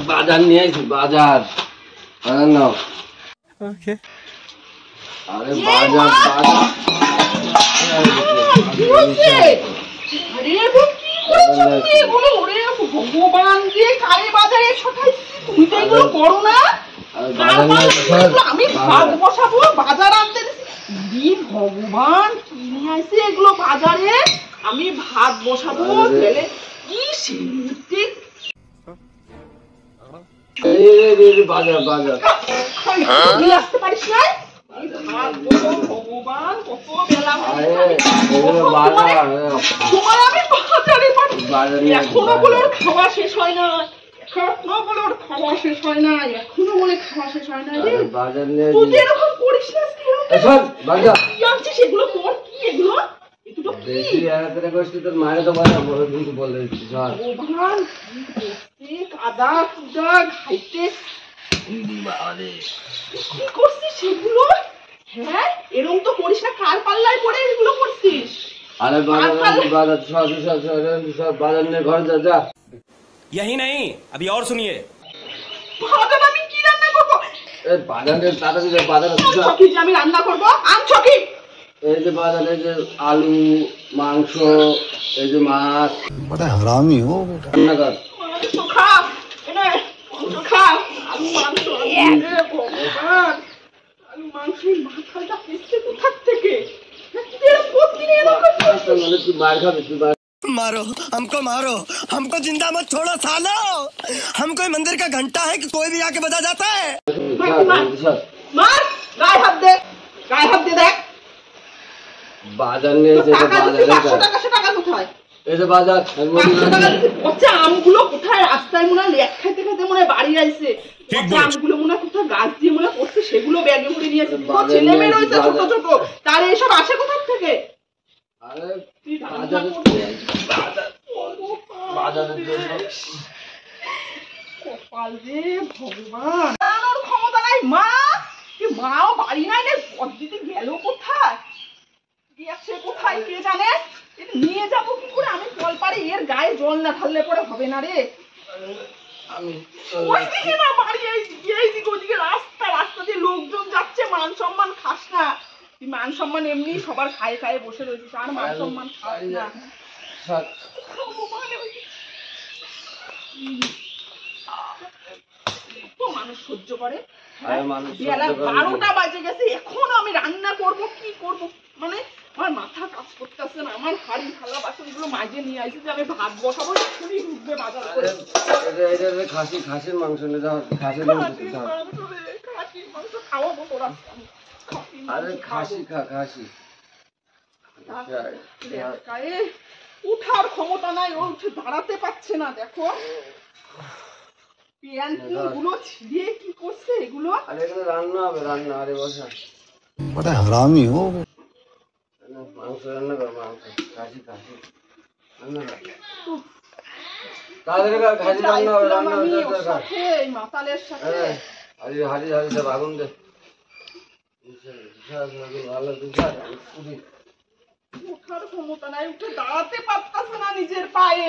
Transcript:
বাজার নিয়ে আইছি, বাজার নাও। আরে বাজার ভগবান যে কারে বাজারে তুমি তো এগুলো করো না। আমি ভাত বসাবো, বাজার আনতে ভগবান কি নিয়ে আসছে এগুলো বাজারে, আমি ভাত বসাবো গেলে কি সিদ্দিক বাজার বাজার আসতে পারিস না। ভগবান কত বেলা তোমার আমি বাজারে এখনো বলে ওর খাওয়া শেষ হয় না, এখনো বলে ওর খাওয়া শেষ হয় না, এখনো বলে খাওয়া শেষ হয় না। বাজার নিয়ে তুই এরকম করিস না, বাজার কি আনছিস এগুলো? তোর কি এগুলো? বেশি আরাধনা করছিস তোর মায়ের তো বাজার বড় কিন্তু বলে দিচ্ছিস। ভগবান কাদা কুদা খাইতে কি করছিস সেগুলো? হ্যাঁ এরকম তো করিস না, কার পাল্লায় পড়ে এগুলো করছিস? अरे बाजार सब बाजार ने घर जा जा। यही नहीं अभी और सुनिए। বাজার আমি কি রান্না করব? ए बाजार ने ताता से बाजार ছকি যে আমি রান্না করব, আম ছকি। এই যে বাজারে যে আলু মাংস এই যে মাছ बड़ा हरामी हो बेटा। রান্না কর মাংস খা, এনে মাংস খা, আলু মাংস। ভগবান আলু মাংস মাথাটা পিছতে কোথা থেকে? तू मार खा तू मार। मारो हमको जिंदा मत छोड़ो सालो। हम कोई मंदिर का घंटा है कि कोई भी आके बजा जाता है। मार गाय हाथ दे, गाय हाथ दे देख। बाजार में ऐसे টাকা কোথায়? এই যে বাজার পচা আমগুলো কোথায়? রাস্তায় মনে হয় লেখ খাইতে খাইতে মনে হয় বাড়ি আইছে। পচা আমগুলো মনে হয় কোথায় গাছ দিয়ে মনে করছে, সেগুলো ব্যাগে ভরে নিয়ে আসছে। ছেলে মেয়ে রয়েছে ছোট ছোট, তার এইসব আসে কোথা থেকে? আরে বাজারের জন্য কপাল রে ভগবান, ওর ক্ষমতা নাই। মাও বাড়ি নাই রে, দিদি গেল কোথায়? গিয়েছে কোথায় কে জানে? নিয়ে যাবো কি করে আমি কল পারে? এর গায়ে জল না ঢাললে পরে হবে না রে। আমি ওইদিকে না বাড়ি, এইদিকে ওইদিকে রাস্তা দিয়ে লোকজন যাচ্ছে, মান সম্মান খাস না তুই। মান সম্মান এমনি সবার খায়ে খায়ে বসে রয়েছিস, আর মান সম্মান খাস না। মানুষ সহ্য করে? বেলা 12টা বাজে গেছে, এখনো আমি রান্না করব কি করব, মানে আমার মাথা কাজ করতেছে না। আমার হাড়ি থালা বাসন গুলো মাঝে নিয়ে আসি যে আমি ভাত বসাবো, এখনই ঢুকবে বাজার করে। খাসির মাংস নিয়ে যাও, খাসির মাংস খাওয়াবো তোরা। আরে খাসি খা, খাসি উঠার ক্ষমতা নাই, ও উঠে দাঁড়াতে পারছে না। দেখো গুলো ছিঁড়ে কি করছে এগুলো। আরে এখানে রান্না হবে, রান্না। আরে বসা बड़ा हरामी हो। মাংস রান্না কর, মাংস খাসি রান্না কর, তাড়াতাড়ি কর, খাসি রান্না হবে, রান্না হবে। মাতালের সাথে হাড়ি সব আগুন দে। উঠার ক্ষমতা নাই, উঠে দাঁড়াতে পারতাছে না নিজের পায়ে।